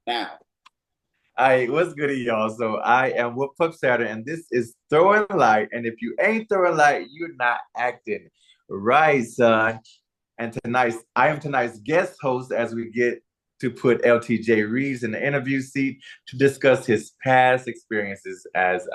now. Hi, what's good, y'all? So I am Wolfpup Saturn, and this is Throwing Light. And if you ain't throwing light, you're not acting right, son. And I am tonight's guest host as we get to put LTJ Reads in the interview seat to discuss his past experiences as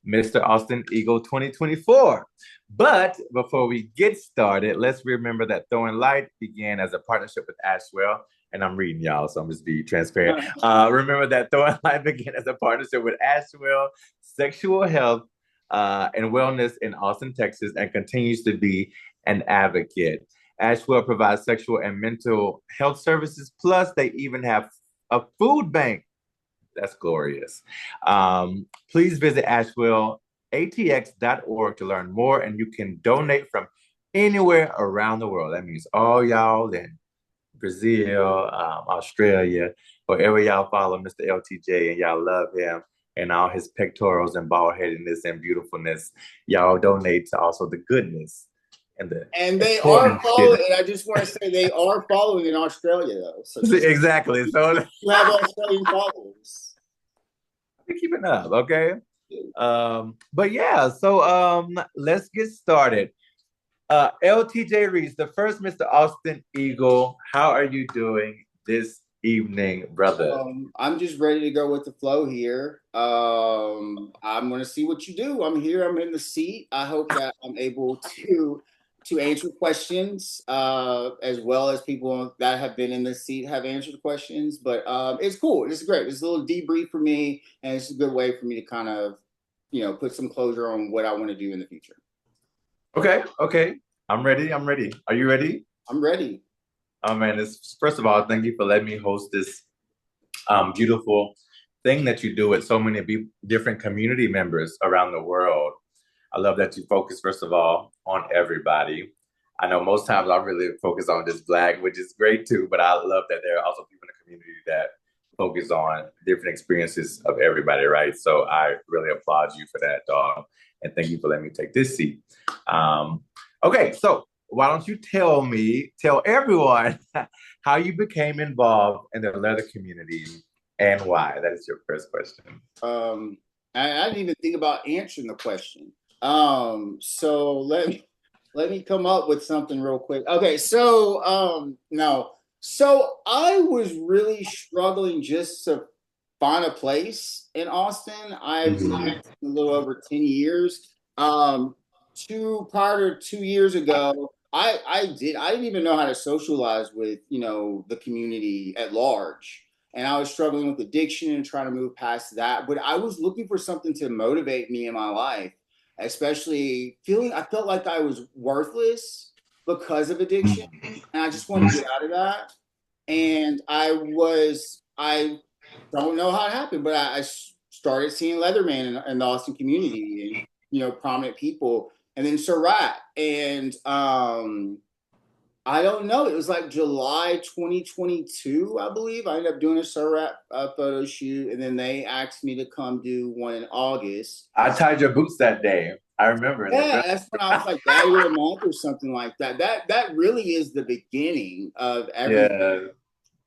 Mr. Austin Eagle 2024. But before we get started, let's remember that Throwing Light began as a partnership with Ashwell. And I'm reading y'all, so I'm just being transparent. Remember that Throwing Light began as a partnership with Ashwell Sexual Health and Wellness in Austin, Texas, and continues to be an advocate. Ashwell provides sexual and mental health services. Plus, they even have a food bank. That's glorious. Please visit ashwellatx.org to learn more, and you can donate from anywhere around the world. That means all y'all in Brazil, Australia, wherever y'all follow Mr. LTJ and y'all love him and all his pectorals and bald headedness and beautifulness. Y'all donate to also the goodness and the And they are important shit. following, and I just want to say they are following in Australia, though. So just Exactly. So you have Australian followers. we're keeping up, okay? But yeah, so let's get started. LTJ Reads, the first Mr. Austin Eagle. How are you doing this evening, brother? I'm just ready to go with the flow here. I'm going to see what you do. I'm here. I'm in the seat. I hope that I'm able to answer questions as well as people that have been in the seat have answered questions. But it's cool. It's great. It's a little debrief for me, and it's a good way for me to kind of put some closure on what I want to do in the future. Okay, okay. I'm ready. I'm ready. Are you ready? I'm ready. Oh man, first of all, thank you for letting me host this beautiful thing that you do with so many different community members around the world. I love that you focus, first of all, on everybody. I know most times I really focus on just Black, which is great too, but I love that there are also people in the community that focus on different experiences of everybody, right? So I really applaud you for that, dog. And thank you for letting me take this seat. Okay, so why don't you tell everyone how you became involved in the leather community and why? That is your first question. I didn't even think about answering the question. So let me come up with something real quick. Okay, so no. So I was really struggling just to find a place in Austin. I've lived a little over 10 years. Prior to 2 years ago, I didn't even know how to socialize with, the community at large. And I was struggling with addiction and trying to move past that. But I was looking for something to motivate me in my life, especially I felt like I was worthless because of addiction. And I just wanted to get out of that. And I don't know how it happened, but I started seeing Leatherman in the Austin community and, prominent people. And then Surratt. And I don't know. It was like July 2022, I believe. I ended up doing a Surratt photo shoot, and then they asked me to come do one in August. I tied your boots that day. I remember. Yeah, that's when I was like Daddy of the Month or something like that. That really is the beginning of everything. Yeah.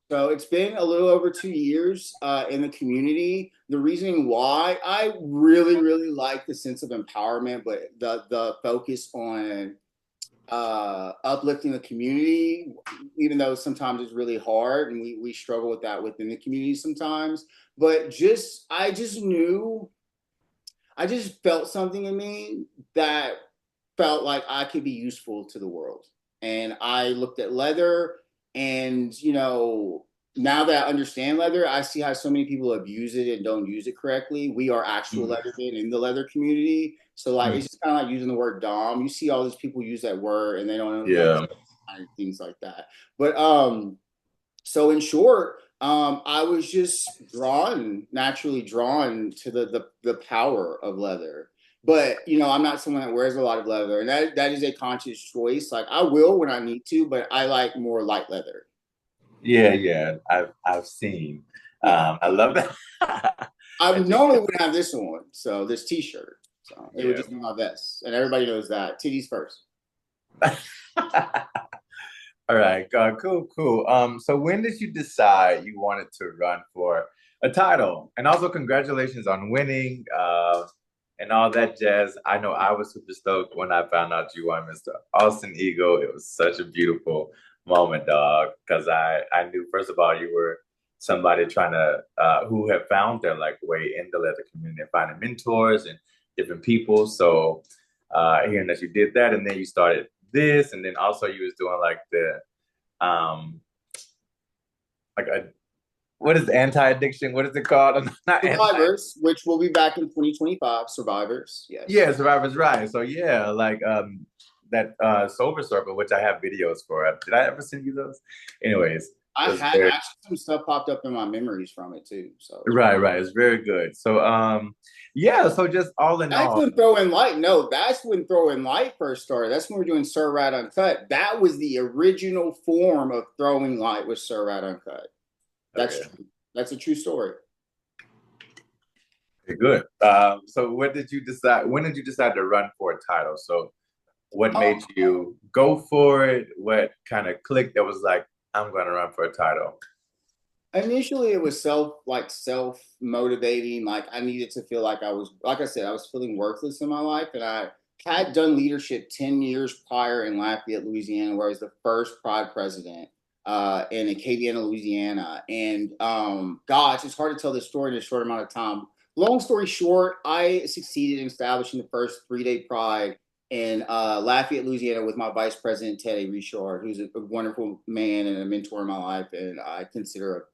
So it's been a little over 2 years in the community. The reasoning why I really, really like the sense of empowerment, but the focus on uplifting the community, even though sometimes it's really hard and we struggle with that within the community sometimes. But I just felt something in me that felt like I could be useful to the world. And I looked at leather and, now that I understand leather, I see how so many people abuse it and don't use it correctly. We are actual leathermen in the leather community. So like it's just kind of like using the word dom. You see all these people use that word and they don't know things like that. But so in short, I was just naturally drawn to the power of leather. But I'm not someone that wears a lot of leather, and that is a conscious choice. Like I will when I need to, but I like more light leather. Yeah. I've seen. I love that. I And normally wouldn't have this on, so this T-shirt. So it would yeah. just be my vest, and everybody knows that. Titties first. All right, cool. So when did you decide you wanted to run for a title? And also congratulations on winning, and all that jazz. I know I was super stoked when I found out you won Mr. Austin Eagle. It was such a beautiful moment, dog, because I knew first of all you were somebody trying to who had found their like way in the leather community and finding mentors and different people. So hearing that you did that and then you started this and then also you was doing um like a what is anti-addiction? What is it called? Not anti. Survivors, which will be back in 2025. Survivors, yes. Yeah, Survivor's Right. So yeah, like that Sober Circle, which I have videos for. Did I ever send you those? Anyways, it I was had very actually some stuff popped up in my memories from it too. So right. It's very good. So yeah, so just all in that's all, when Throw in Light. No, that's when Throw in Light first started. That's when we were doing Sir Rat Uncut. That was the original form of Throwing Light with Sir Rat Uncut. That's okay, true. That's a true story. okay, good. So when did you decide? When did you decide to run for a title? So what Oh, made you go for it? What kind of clicked that was like, I'm going to run for a title? initially, it was self motivating. Like I needed to feel like I was, like I said, I was feeling worthless in my life, and I had done leadership 10 years prior in Lafayette, Louisiana, where I was the first Pride president in Acadiana, Louisiana. And gosh, it's hard to tell this story in a short amount of time. Long story short, I succeeded in establishing the first 3-day Pride in Lafayette, Louisiana, with my vice president, Ted Richard, who's a wonderful man and a mentor in my life, and I consider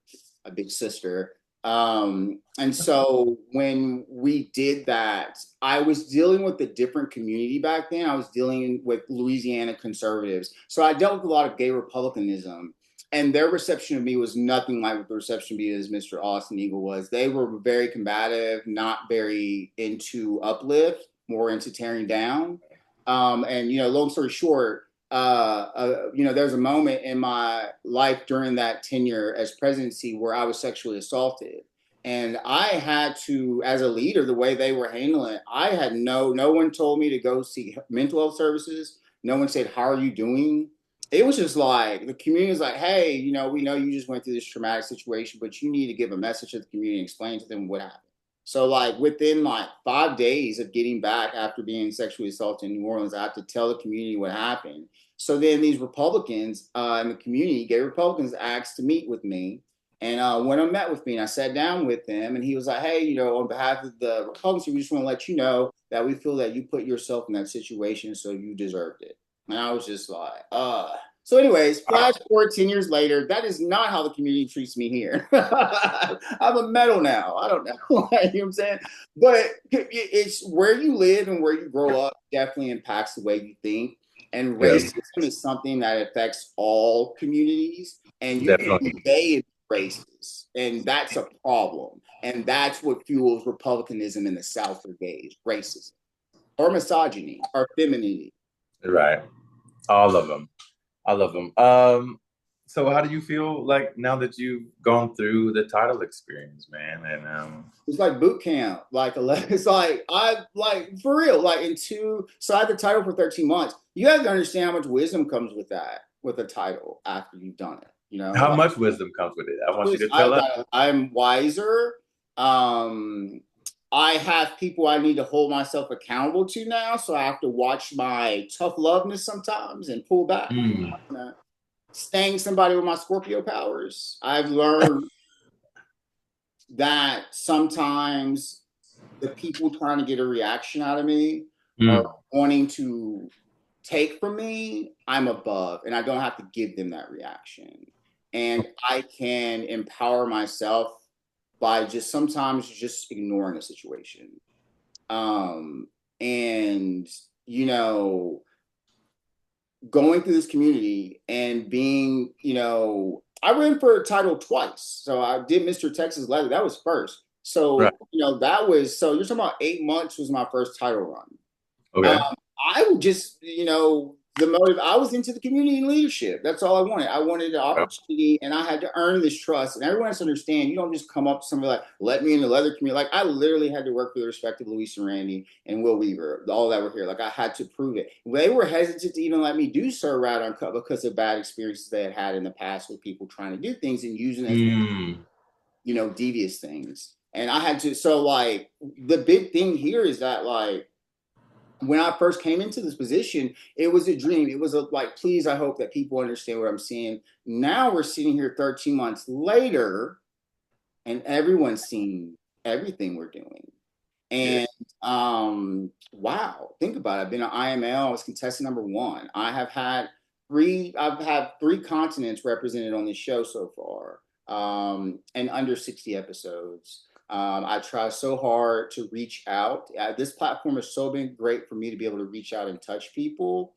a big sister. And so when we did that, I was dealing with a different community back then. I was dealing with Louisiana conservatives. So I dealt with a lot of gay republicanism. And their reception of me was nothing like what the reception of me as Mr. Austin Eagle was. They were very combative, not very into uplift, more into tearing down. And long story short, there's a moment in my life during that tenure as presidency where I was sexually assaulted. And I had to, as a leader, the way they were handling it, I had no one told me to go seek mental health services. No one said, "How are you doing?" It was just like the community was like, "Hey, we know you just went through this traumatic situation, but you need to give a message to the community and explain to them what happened." So like within like 5 days of getting back after being sexually assaulted in New Orleans, I have to tell the community what happened. So then these Republicans in the community, gay Republicans, asked to meet with me. And when I met with me, and I sat down with them, and he was like, "Hey, on behalf of the Republicans, we just want to let you know that we feel that you put yourself in that situation, so you deserved it." And I was just like, So, anyways, flash forward 10 years later, that is not how the community treats me here. I'm a medal now. I don't know. You know what I'm saying? But it's where you live and where you grow up definitely impacts the way you think. And Yeah, racism is something that affects all communities. And you can be definitely. gay and racist. And that's a problem. And that's what fuels republicanism in the South for gays, racism or misogyny or femininity. Right. All of them. I love them. So how do you feel like now that you've gone through the title experience, man? And It's like boot camp. It's like I like for real. Like in two, so I had the title for 13 months. You have to understand how much wisdom comes with that, with a title after you've done it. how Like much wisdom comes with it? I want you to tell us. I'm wiser. Um, I have people I need to hold myself accountable to now, so I have to watch my tough loveness sometimes and pull back. Mm, Staying somebody with my Scorpio powers. I've learned that sometimes the people trying to get a reaction out of me are mm. wanting to take from me, I'm above and I don't have to give them that reaction. And I can empower myself by just sometimes just ignoring a situation. Um, and, you know, going through this community and being, I ran for a title twice. So I did Mr. Texas Leather. That was first. Right. So, so you're talking about 8 months was my first title run. Okay. I would just, the motive. I was into the community and leadership. That's all I wanted. I wanted the opportunity, and I had to earn this trust. And everyone has to understand, you don't just come up to somebody like, let me in the leather community. Like, I literally had to work with the respect of Luis and Randy and Will Weaver, all that were here. Like, I had to prove it. They were hesitant to even let me do Sir Rat Uncut because of bad experiences they had had in the past with people trying to do things and using it as, devious things. And I had to, so like, the big thing here is that, like, when I first came into this position, it was a dream. It was like, please, I hope that people understand what I'm seeing. Now we're sitting here 13 months later, and everyone's seen everything we're doing. Yeah. And wow, think about it. I've been an IML. I was contestant number one. I've had three continents represented on this show so far, and under 60 episodes. I try so hard to reach out. This platform has so been great for me to be able to reach out and touch people,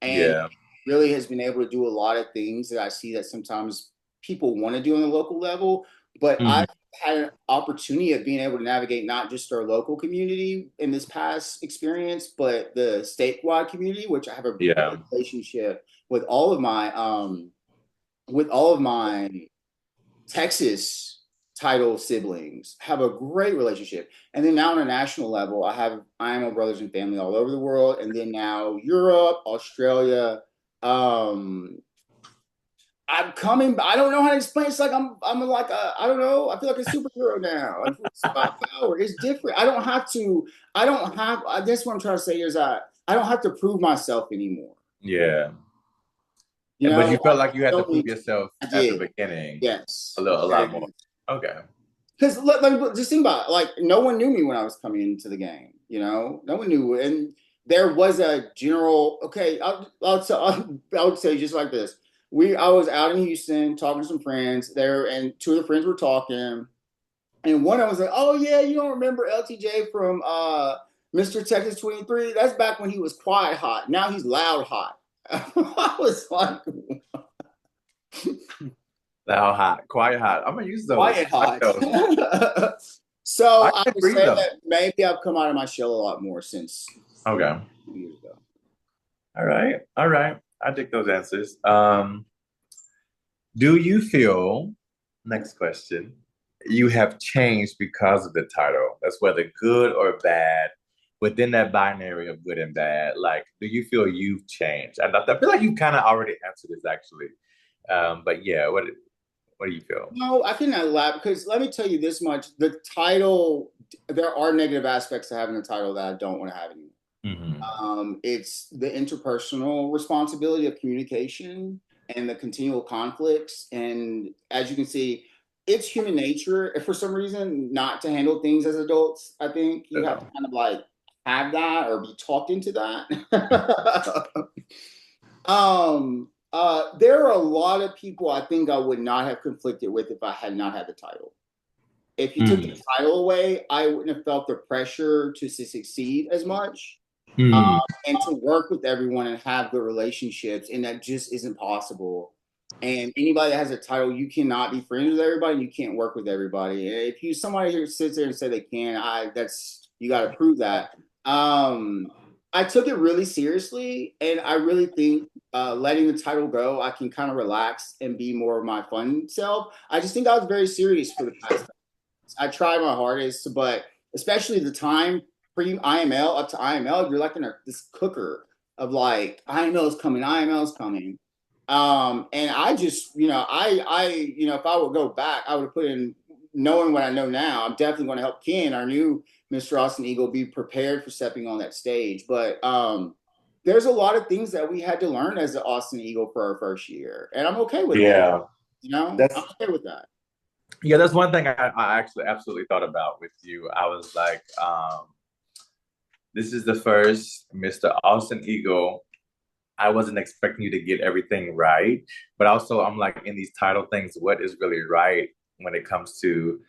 and Yeah. really has been able to do a lot of things that I see that sometimes people want to do on the local level. But Mhm. I've had an opportunity of being able to navigate not just our local community in this past experience, but the statewide community, which I have a Yeah. great relationship with all of my Texas title siblings, have a great relationship. And then now on a national level, I have IMO brothers and family all over the world. And then now Europe, Australia. I'm coming. I don't know how to explain. It's like I'm like I don't know. I feel like a superhero now. It's about power. It's different. I don't have to. I don't have. I guess what I'm trying to say is I don't have to prove myself anymore. Yeah. You But know, you felt like you I had to don't prove need to. yourself I at the did. beginning Yes. a lot more. Okay. Because like, just think about it. Like, no one knew me when I was coming into the game. No one knew, and there was a general. Okay, I'll say just like this. I was out in Houston talking to some friends there, and two of the friends were talking, and one of them was like, "Oh yeah, you don't remember LTJ from Mr. Texas 23? That's back when he was quiet hot. Now he's loud hot." I was like, Loud hot, quiet hot. I'm gonna use those. quiet I like hot. those. So I I can would agree say though. that maybe I've come out of my shell a lot more since Okay. 2 years ago. All right. All right. I dig those answers. Do you feel, next question, you have changed because of the title? That's whether good or bad, within that binary of good and bad. Like, do you feel you've changed? I feel like you kind of already answered this actually. But yeah, what do you feel? No, I cannot laugh because let me tell you this much: the title, there are negative aspects to having a title that I don't want to have anymore. Hmm. It's the interpersonal responsibility of communication and the continual conflicts. And as you can see, it's human nature for some reason not to handle things as adults. I think you have to kind of like have that or be talked into that. There are a lot of people I think I would not have conflicted with if I had not had the title. If you took the Mm. title away, I wouldn't have felt the pressure to succeed as much, um, Mm. and to work with everyone and have good relationships, and that just isn't possible. And anybody that has a title, you cannot be friends with everybody. You can't work with everybody. If you somebody here sits there and say they can, you got to prove that. I took it really seriously, and I really think letting the title go, I can kind of relax and be more of my fun self. I just think I was very serious for the past. I tried my hardest, but especially the time pre IML up to IML, you're like in this cooker of like IML is coming, IML is coming. And I just, if I would go back, I would have put in knowing what I know now. I'm definitely going to help Ken, our new Mr. Austin Eagle, be prepared for stepping on that stage. But there's a lot of things that we had to learn as the Austin Eagle for our first year, and I'm okay with that. Yeah, I'm that's okay with that. yeah, that's one thing I actually absolutely thought about with you. I was like, this is the first Mr. Austin Eagle. I wasn't expecting you to get everything right, but also I'm like in these title things, what is really right when it comes to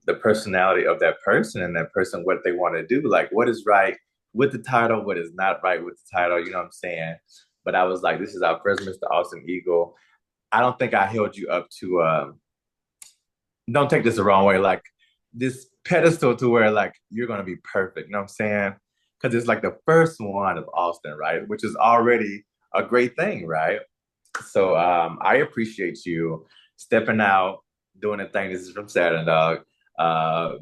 the personality of that person and that person, what they want to do. Like, what is right with the title, what is not right with the title, you know what I'm saying? But I was like, this is our first Mr. Austin Eagle. I don't think I held you up to, don't take this the wrong way, like this pedestal to where like you're going to be perfect, you know what I'm saying? Because it's like the first one of Austin, right? Which is already a great thing, right? So I appreciate you stepping out, doing the thing. This is from Saturn, dog.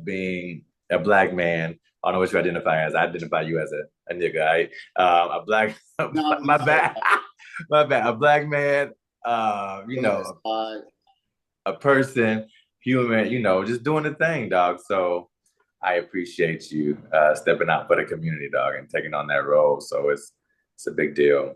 Being a black man. I don't know what you identify as. I identify you as a nigga, right? A black, No, I'm my just saying bad, my bad. A black man, you that. know, a person, human, just doing the thing, dog. So I appreciate you stepping out for the community, dog, and taking on that role. So it's a big deal.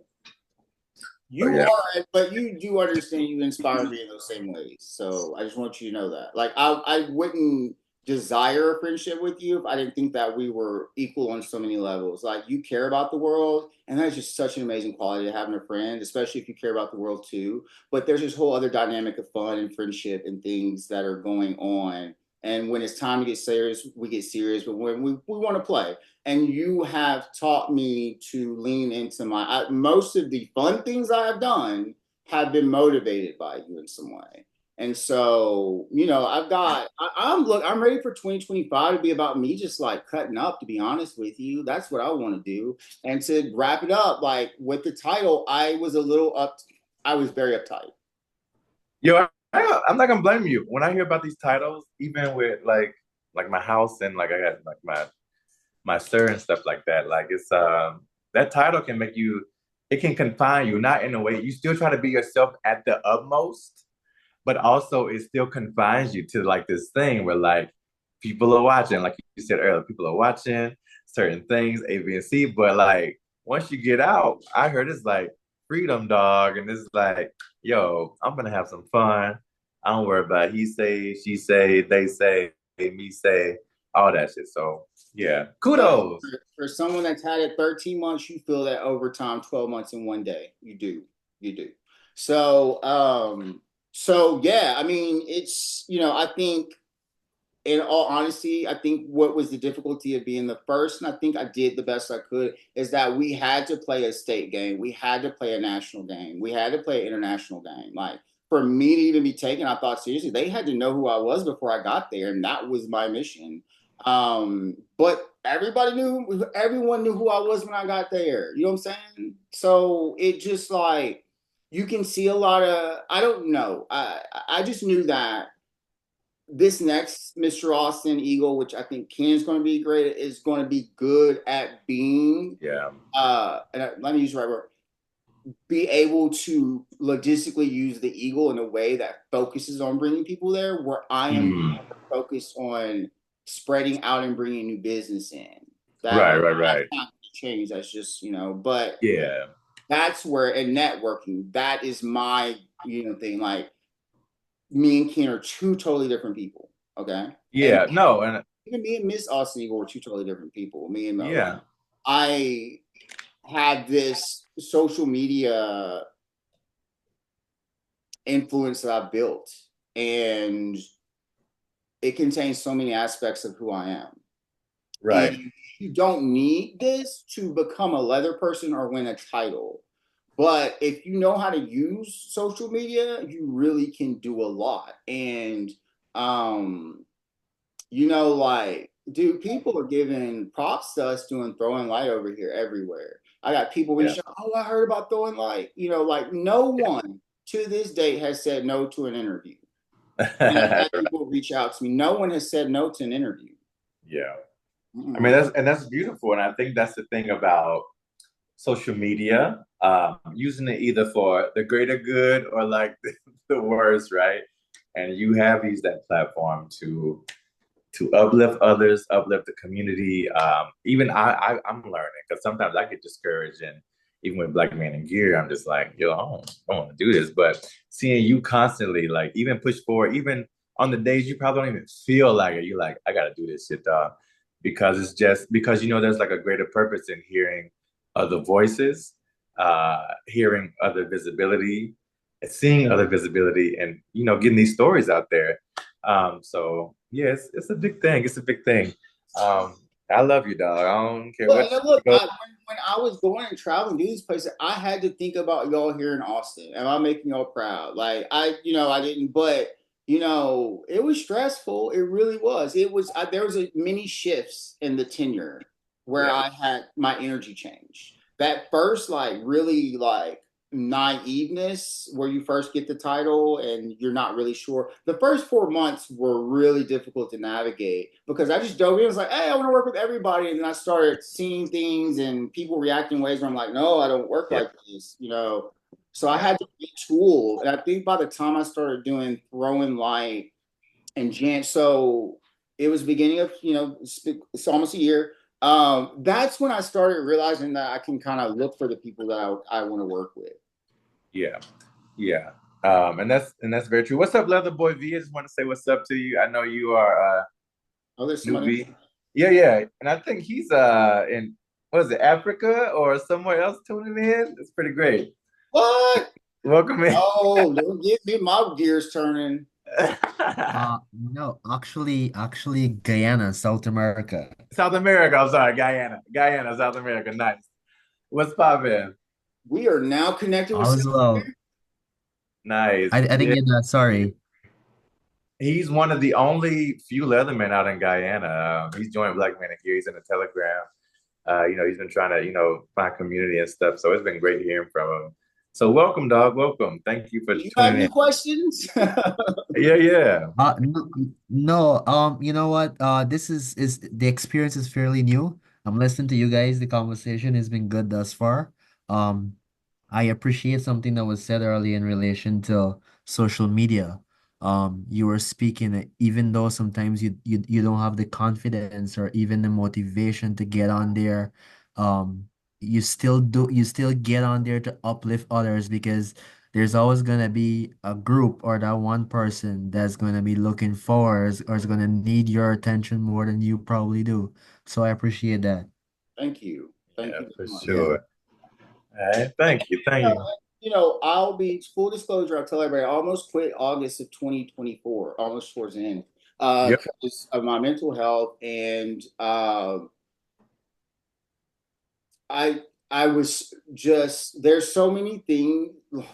So You yeah. are, but you do understand you inspire me in those same ways. So I just want you to know that. Like I wouldn't desire a friendship with you if I didn't think that we were equal on so many levels. Like you care about the world, and that's just such an amazing quality to have in a friend, especially if you care about the world too. But there's this whole other dynamic of fun and friendship and things that are going on. And when it's time to get serious, we get serious. But when we want to play, and you have taught me to lean into most of the fun things I have done have been motivated by you in some way. And so, I'm ready for 2025 to be about me just like cutting up, to be honest with you. That's what I want to do. And to wrap it up, like with the title, I was very uptight. Yo, I'm not gonna blame you. When I hear about these titles, even with like my house and like I got like my sir and stuff like that, like it's that title can make you, it can confine you, not in a way you still try to be yourself at the utmost, but also it still confines you to like this thing where like people are watching, like you said earlier, people are watching certain things, A, B, and C. But like once you get out, I heard it's like freedom, dog, and it's like, yo, I'm gonna have some fun. I don't worry about he say, she say, they say, me say, all that shit. So yeah, But kudos. for someone that's had it 13 months, you feel that over time, 12 months in one day. You do. You do. So, so yeah, I mean, I think in all honesty, I think what was the difficulty of being the first, and I think I did the best I could, is that we had to play a state game. We had to play a national game. We had to play an international game. Like for me to even be taken, I thought seriously, they had to know who I was before I got there, and that was my mission. But everyone knew who I was when I got there. You know what I'm saying? So it just like you can see a lot of I don't know. I just knew that this next Mr. Austin Eagle, which I think Ken's going to be great, is going to be good at being, Yeah. let me use the right word, be able to logistically use the Eagle in a way that focuses on bringing people there, where I am Mm. focused on spreading out and bringing new business in. Right, That's right. not going to change. That's just, but Yeah. that's where, and networking, that is my, thing. Like, me and Ken are two totally different people. Okay. And Yeah. No, and even me and Miss Austin Eagle were two totally different people. Me and Mo. yeah. I had this social media influence that I built, and it contains so many aspects of who I am. Right. And you don't need this to become a leather person or win a title. But if you know how to use social media, you really can do a lot. And um, like, dude, people are giving props to us doing throwing light over here everywhere. I got people Yeah. reaching out, oh, I heard about throwing light. Like no one to this date has said no to an interview. And I've had people reach out to me. No one has said no to an interview. Yeah. I mean, Mm-mm. that's beautiful, and I think that's the thing about social media, using it either for the greater good or like the worst, right? And you have used that platform to uplift others, uplift the community. Even I'm learning because sometimes I get discouraged, and even with Black Man in Gear, I'm just like, yo, I don't want to do this. But seeing you constantly, like, even push forward, even on the days you probably don't even feel like it, you're like, I got to do this shit, dog. Because it's just because there's like a greater purpose in hearing other voices, hearing other visibility, seeing other visibility, and getting these stories out there. So yeah, it's a big thing. It's a big thing. I love you, dog. I don't care Well, what and look, you go. when I was going and traveling to these places, I had to think about y'all here in Austin. Am I making y'all proud? Like I didn't, but it was stressful. It really was. It was. There was many shifts in the tenure where Yeah. I had my energy change. That first, like, really, like naiveness where you first get the title and you're not really sure. The first 4 months were really difficult to navigate because I just dove in. I was like, hey, I want to work with everybody. And then I started seeing things and people reacting in ways where I'm like, no, I don't work Yeah, like this, you know. So I yeah, had to be tool. And I think by the time I started doing throwing light and Jan, so it was beginning of, it's almost a year. That's when I started realizing that I can kind of look for the people that I want to work with. yeah, yeah. And that's very true. What's up, Leather Boy V? I just want to say what's up to you. I know you are Oh, there's New somebody. V. Yeah, yeah. And I think he's in what is it, Africa or somewhere else tuning in? It's pretty great. What? Welcome in. Oh, don't get me my gears turning. No, actually, Guyana, South America. South America. I'm sorry, Guyana. Guyana, South America. Nice. What's poppin'? We are now connected with All is well. Nice. I Yeah. think you're not sorry. He's one of the only few Leathermen out in Guyana. He's joined Black Men here. He's in the Telegram. He's been trying to, find community and stuff. So it's been great hearing from him. So welcome, dog. Welcome. Thank you for Do you have tuning any in. questions? Yeah, yeah. No, no, you know what? This is the experience is fairly new. I'm listening to you guys. The conversation has been good thus far. Um, I appreciate something that was said earlier in relation to social media. You were speaking that even though sometimes you don't have the confidence or even the motivation to get on there, um, you still get on there to uplift others because there's always gonna be a group or that one person that's gonna be looking for or is gonna need your attention more than you probably do. So I appreciate that. Thank you. Thank Yeah, you for very much. Yeah. sure. All right. Thank you. Thank Yeah, you. I'll be full disclosure. I'll tell everybody. I almost quit August of 2024, almost towards the end, Yep. because of my mental health, and I I was just there's so many things.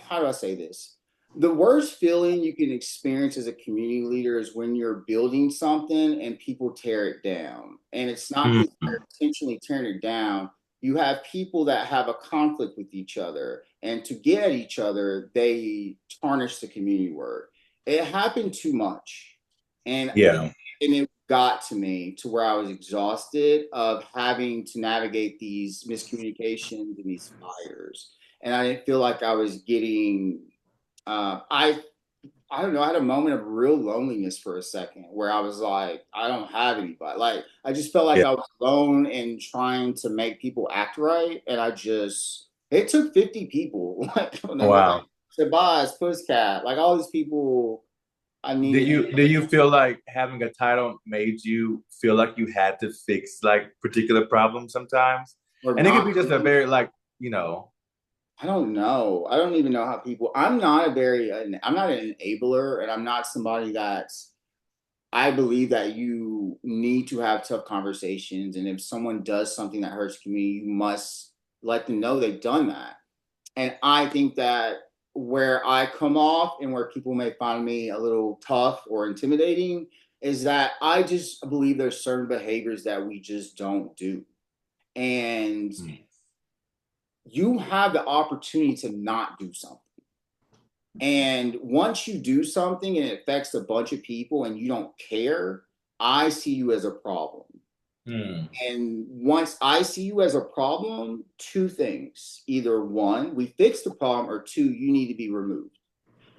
How do I say this? The worst feeling you can experience as a community leader is when you're building something and people tear it down. And it's not because Mm, they're intentionally tearing it down. You have people that have a conflict with each other, and to get at each other, they tarnish the community work. It happened too much. And yeah. it got to me to where I was exhausted of having to navigate these miscommunications and these fires. And I didn't feel like I was getting I don't know, I had a moment of real loneliness for a second where I was like, I don't have anybody. Like I just felt like Yeah. I was alone and trying to make people act right. And it took 50 people. Like, Wow. Shabazz, Pusscat, like all these people I Do needed you do you feel like having a title made you feel like you had to fix like particular problems sometimes? or And it could not. be just a very you know, I don't know. I don't even know how people. I'm not an enabler, and I'm not somebody that's. I believe that you need to have tough conversations, and if someone does something that hurts the community, you must let them know they've done that. And I think that where I come off and where people may find me a little tough or intimidating is that I just believe there's certain behaviors that we just don't do. And mm, you have the opportunity to not do something. And once you do something and it affects a bunch of people and you don't care, I see you as a problem. mm, And once I see you as a problem, two things. Either one, we fix the problem, or two, you need to be removed.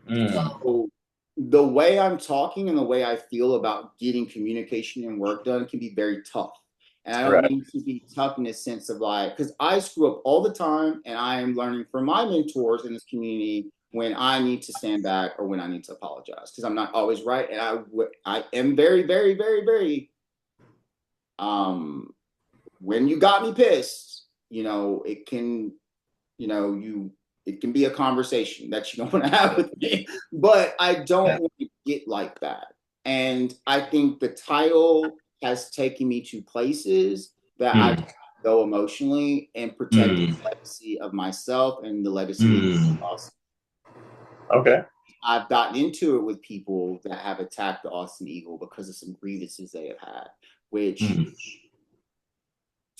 mm. So the way I'm talking and the way I feel about getting communication and work done can be very tough. And I don't Right. mean to be tough in the sense of like, because I screw up all the time and I am learning from my mentors in this community when I need to stand back or when I need to apologize because I'm not always right. And I am very, very, very, very, um, when you got me pissed, it can, it can be a conversation that you don't want to have with me, but I Yeah. don't want to get like that. And I think the title has taken me to places that I Mm, go emotionally and protect the mm, legacy of myself and the legacy of mm. Austin. Okay. I've gotten into it with people that have attacked the Austin Eagle because of some grievances they have had, which Mm,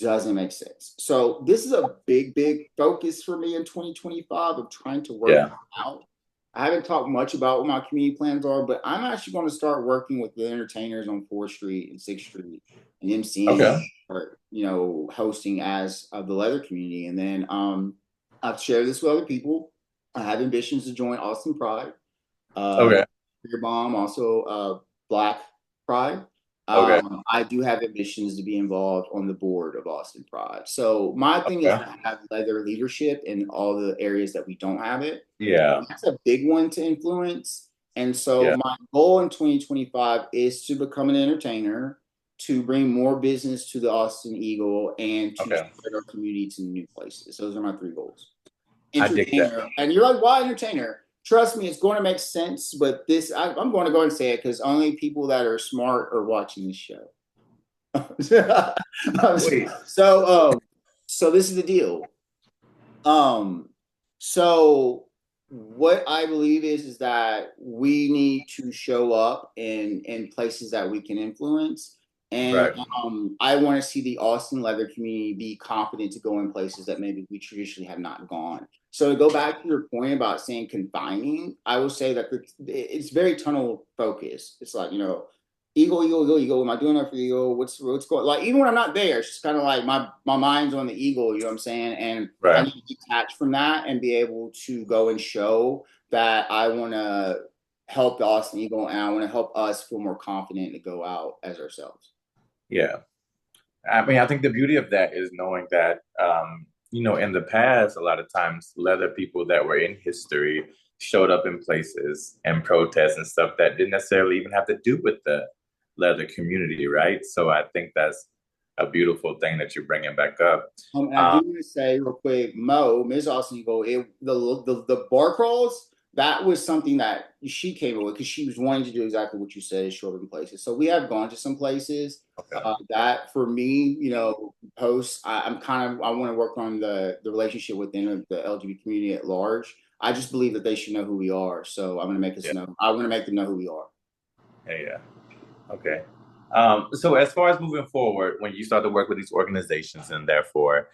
doesn't make sense. So this is a big focus for me in 2025 of trying to work Yeah. out. I haven't talked much about what my community plans are, but I'm actually going to start working with the entertainers on 4th Street and 6th Street and MCing Okay. or, hosting as of the leather community. And then I've shared this with other people. I have ambitions to join Austin Pride. Okay. Your mom, also Black Pride. Okay. I do have ambitions to be involved on the board of Austin Pride. So my thing is Okay. to have leather leadership in all the areas that we don't have it. Yeah. That's a big one to influence. And so Yeah. my goal in 2025 is to become an entertainer, to bring more business to the Austin Eagle, and to Okay. spread our community to new places. Those are my 3 goals. I dig that. Entertainer. And you're like, why entertainer? Trust me, it's going to make sense. But I'm going to go and say it because only people that are smart are watching this show. Wait. So this is the deal. So what I believe is that we need to show up in places that we can influence. And Right. I want to see the Austin leather community be confident to go in places that maybe we traditionally have not gone. So to go back to your point about saying confining, I will say that it's very tunnel focused. It's like, Eagle, Eagle, Eagle, Eagle. Am I doing enough for the Eagle? What's going? Like even when I'm not there, it's just kind of like my mind's on the Eagle. You know what I'm saying? And I Right. need to detach from that and be able to go and show that I want to help the Austin Eagle and I want to help us feel more confident to go out as ourselves. Yeah. I mean, I think the beauty of that is knowing that, in the past, a lot of times leather people that were in history showed up in places and protests and stuff that didn't necessarily even have to do with the leather community, right? So I think that's a beautiful thing that you're bringing back up. And I do want to say real quick, Ms. Austin Eagle, the bar crawls, that was something that she came up with because she was wanting to do exactly what you said, show up in places. So we have gone to some places that for me, posts, I want to work on the relationship within the LGBT community at large. I just believe that they should know who we are. So I'm going to make us know. I want to make them know who we are. Yeah. Okay. So as far as moving forward, when you start to work with these organizations and therefore,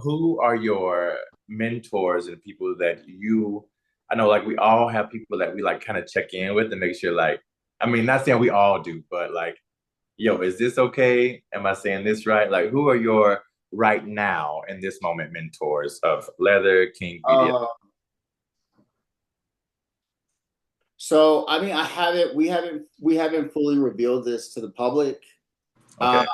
who are your mentors and people that I know like we all have people that we like kind of check in with to make sure like, I mean, not saying we all do, but like, yo, is this okay? Am I saying this right? Like who are your right now in this moment mentors of leather, King, Beauty? So I mean, we haven't fully revealed this to the public. Okay.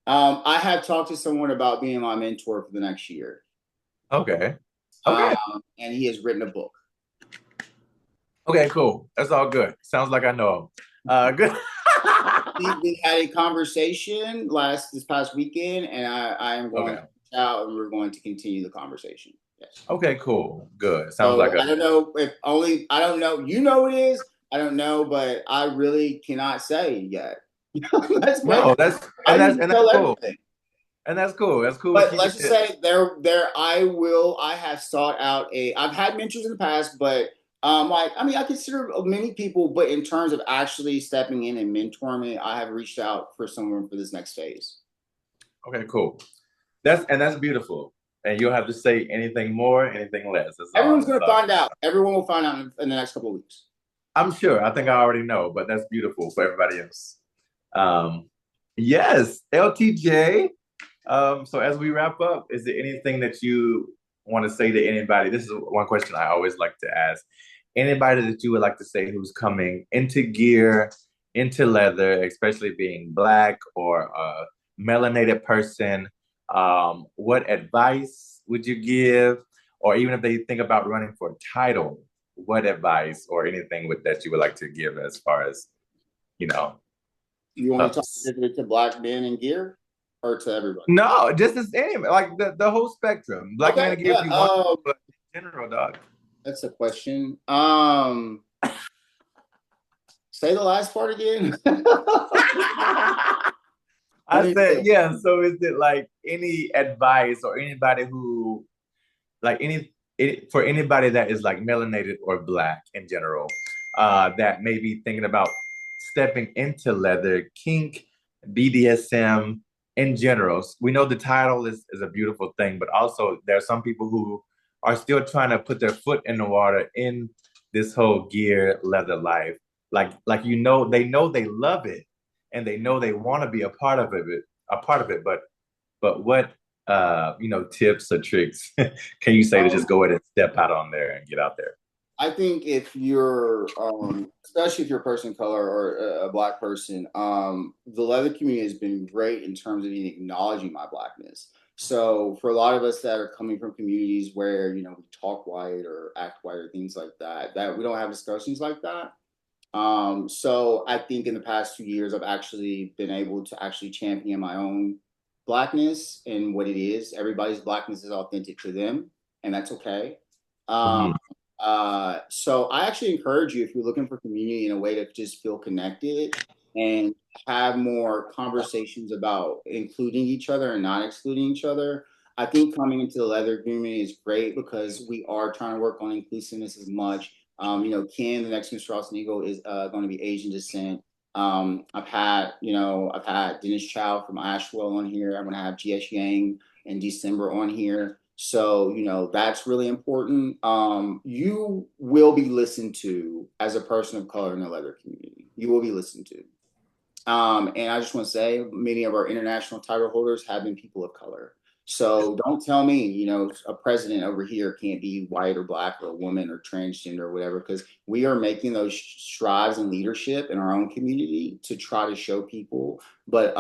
I have talked to someone about being my mentor for the next year. Okay. And he has written a book. Okay, cool. That's all good. Sounds like I know him. Good. We had a conversation this past weekend, and I am going to reach out, and we're going to continue the conversation. Yes. Okay, cool. Good. Sounds like I don't know I don't know. You know it is. I don't know, but I really cannot say yet. That's cool. That's cool. And that's cool. That's cool. But let's just say I have sought out I've had mentors in the past, but I consider many people, but in terms of actually stepping in and mentoring me, I have reached out for someone for this next phase. Okay, cool. That's beautiful. And you'll have to say anything more, anything less. Everyone's going to find out. Everyone will find out in the next couple of weeks. I'm sure. I think I already know, but that's beautiful for everybody else. Yes, LTJ. So as we wrap up, is there anything that you want to say to anybody? This is one question I always like to ask. Anybody that you would like to say who's coming into gear, into leather, especially being Black or a melanated person, what advice would you give? Or even if they think about running for a title, what advice or anything that you would like to give as far as, You want to talk to Black men in gear? Or to everybody? No, just as anybody, like the whole spectrum. Black men in gear if you want, but in general, dog. That's a question. Say the last part again. I said, yeah. So is it like any advice or anybody who, like for anybody that is like melanated or Black in general, that may be thinking about stepping into leather, kink, BDSM in general. We know the title is a beautiful thing, but also there are some people who are still trying to put their foot in the water in this whole gear leather life. Like they know they love it and they know they want to be a part of it, but what tips or tricks can you say to just go ahead and step out on there and get out there? I think if you're, especially if you're a person of color or a black person, the leather community has been great in terms of even acknowledging my blackness. So for a lot of us that are coming from communities where, we talk white or act white or things like that, that we don't have discussions like that. So I think in the past 2 years, I've actually been able to actually champion my own blackness and what it is. Everybody's blackness is authentic to them, and that's okay. Um, Mhm. so I actually encourage you, if you're looking for community in a way to just feel connected and have more conversations about including each other and not excluding each other. I think coming into the leather community is great because we are trying to work on inclusiveness as much. Ken, the next Mr. Austin Eagle, is going to be Asian descent. I've had Dennis Chow from Ashwell on here. I'm going to have GS Yang in December on here. So, that's really important. You will be listened to as a person of color in the leather community. You will be listened to. And I just want to say many of our international title holders have been people of color. So don't tell me, a president over here can't be white or black or a woman or transgender or whatever, because we are making those strides in leadership in our own community to try to show people. But,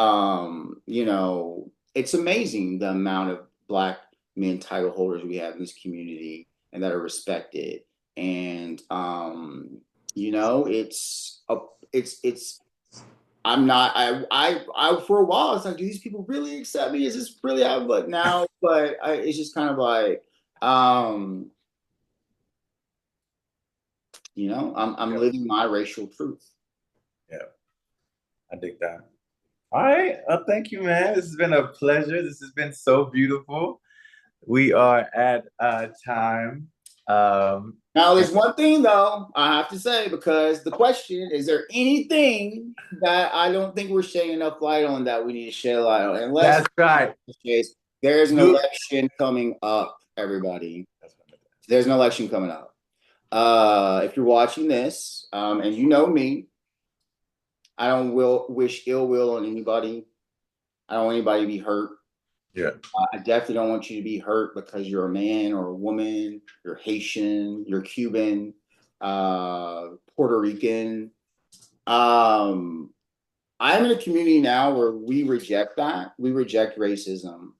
it's amazing the amount of black men title holders we have in this community and that are respected. And, it's I'm not. I for a while, it's like, do these people really accept me? Is this really how I look now? But it's just kind of like, um, I'm Yeah, living my racial truth. yeah, I dig that. All right. Thank you, man. This has been a pleasure. This has been so beautiful. We are at time. Um, Now, and there's one thing though I have to say, because the question is: there anything that I don't think we're shedding enough light on that we need to shed light on? Unless that's right. there's an Good. election coming up, everybody. There's an election coming up. If you're watching this, and you know me, I don't wish ill will on anybody. I don't want anybody to be hurt. Yeah. I definitely don't want you to be hurt because you're a man or a woman, you're Haitian, you're Cuban, Puerto Rican. Um, I'm in a community now where we reject that. We reject racism.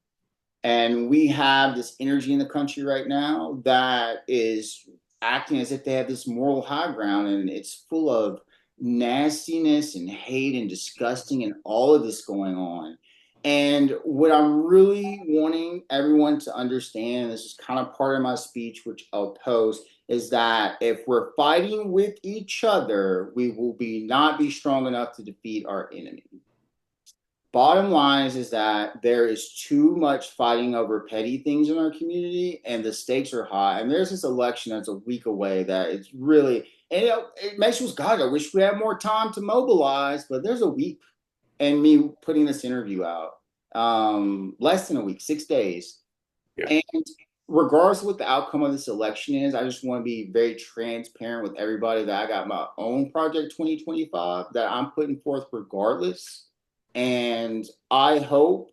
And we have this energy in the country right now that is acting as if they have this moral high ground, and it's full of nastiness and hate and disgusting and all of this going on. And what I'm really wanting everyone to understand, and this is kind of part of my speech, which I'll post, is that if we're fighting with each other, we will not be strong enough to defeat our enemy. Bottom line is that there is too much fighting over petty things in our community, and the stakes are high. And there's this election that's a week away that it's really, and it makes you, God, I wish we had more time to mobilize, but there's a week. And me putting this interview out, less than a week, 6 days. Yeah. And regardless of what the outcome of this election is, I just want to be very transparent with everybody that I got my own project 2025 that I'm putting forth regardless. And I hope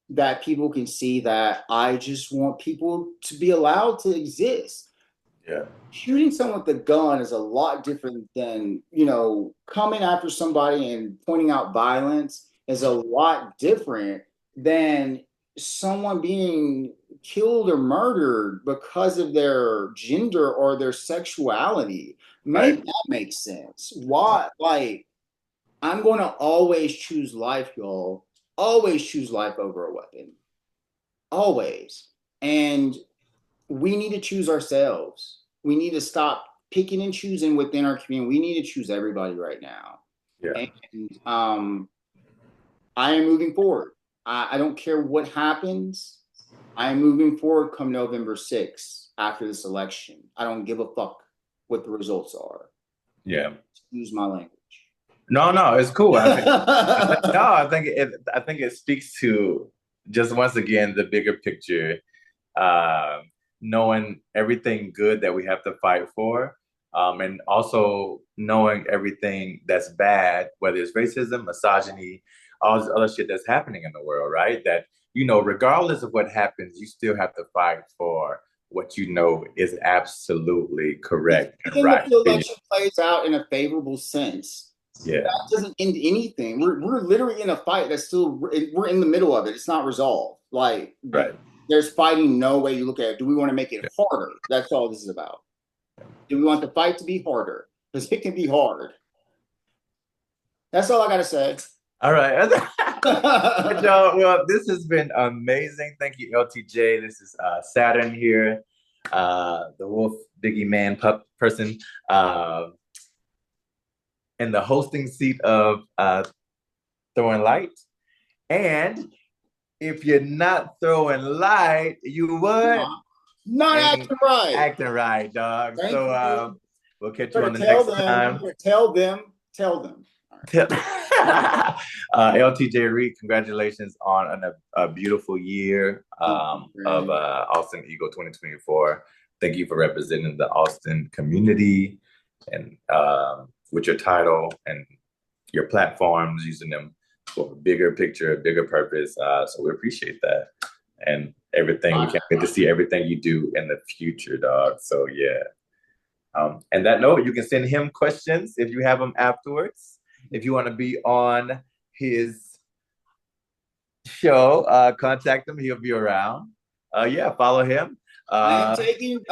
that people can see that I just want people to be allowed to exist. Yeah. Shooting someone with a gun is a lot different than, coming after somebody and pointing out violence is a lot different than someone being killed or murdered because of their gender or their sexuality. Make Right. that make sense. Why? Like, I'm going to always choose life, y'all. Always choose life over a weapon. Always. And we need to choose ourselves. We need to stop picking and choosing within our community. We need to choose everybody right now. Yeah. And I am moving forward. I don't care what happens. I am moving forward come November 6th after this election. I don't give a fuck what the results are. Yeah. Use my language. No, it's cool. I think it speaks to just once again the bigger picture, uh, knowing everything good that we have to fight for, and also knowing everything that's bad, whether it's racism, misogyny, all this other shit that's happening in the world, right? That regardless of what happens, you still have to fight for what you know is absolutely correct and Even if right the for you. election plays out in a favorable sense, Yeah, that doesn't end anything. We're literally in a fight that's still we're in the middle of it. It's not resolved. Like right. there's fighting no way you look at it. Do we want to make it harder? That's all this is about. Do we want the fight to be harder? Because it can be hard. That's all I gotta say. All right. Joe, well, this has been amazing. Thank you, LTJ. This is Saturn here, the Wolf Biggie Man pup person, uh, in the hosting seat of Throwing Light. And if you're not throwing light, you would Not ain't acting right. acting right, dog. Thank So you. we'll catch you Better on the tell next them. time. Tell them. Tell them. LTJ Reed, congratulations on a beautiful year of Austin Eagle 2024. Thank you for representing the Austin community and with your title and your platforms, using them for a bigger picture, a bigger purpose. So we appreciate that and everything. We can't wait to see everything you do in the future, dog. So yeah. And that note, you can send him questions if you have them afterwards. If you want to be on his show, contact him. He'll be around. Yeah, follow him. I am taking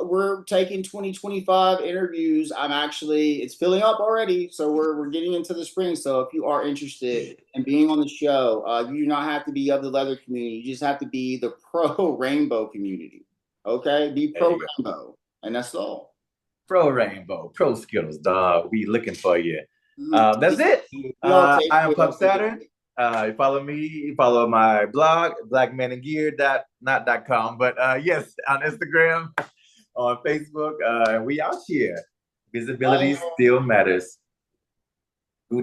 we're taking 2025 interviews. It's filling up already, so we're getting into the spring. So if you are interested in being on the show, you do not have to be of the leather community. You just have to be the pro rainbow community. Okay? Be pro rainbow. And that's all. Pro Rainbow, Pro Skittles, dog. We looking for you. That's it. Y'all I take am Pup care. Saturn. You follow me, you follow my blog, blackmanandgear.com, but yes, on Instagram, on Facebook. We out here. Visibility still matters.